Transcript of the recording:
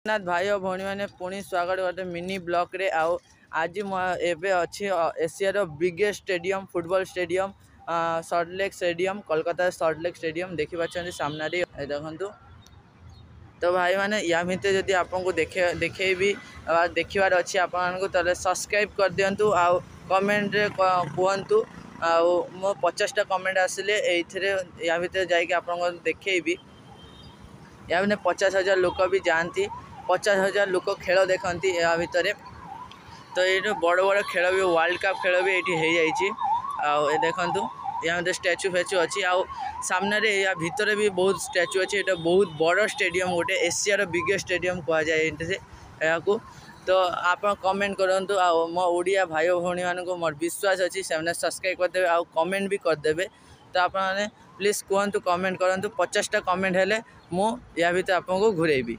नाथ भाई और भौणी मैंने पुणी स्वागत गोटे मिनी ब्लॉक रे आओ आज एबे अच्छी Asia biggest stadium football stadium Salt Lake stadium Kolkata Salt Lake stadium देखी पार्टी सामने देखु। तो भाई मैंने या भितर जब आपको देखेबी देखार अच्छी आपको तो सब्सक्राइब कर दिंतु आउ कमेंट रे कहतु मो 50टा कमेंट आसिले या भितर जाकि देखेबी या 50,000 लोक भी जाती 50,000 लोक खेल देखती या भितर। तो ये बड़ बड़ खेल भी वर्ल्ड कप खेल भी ये हो देखु या स्टैचू फैचू अच्छी आउ सामने रे या भितर भी बहुत स्टैचू अच्छी ये बहुत बड़ स्टेडियम गोटे एशिया बिगेस्ट स्टेडियम कह जाए। तो आप कमेंट करूँ आ मो ओडिया भाई भौणी मानक मोर विश्वास अच्छी से सब्सक्राइब करदे आ कमेंट भी करदे। तो आप प्लीज कहतु कमेंट करूँ 50टा कमेंट हेले मु या भितर आपको घुरेबी।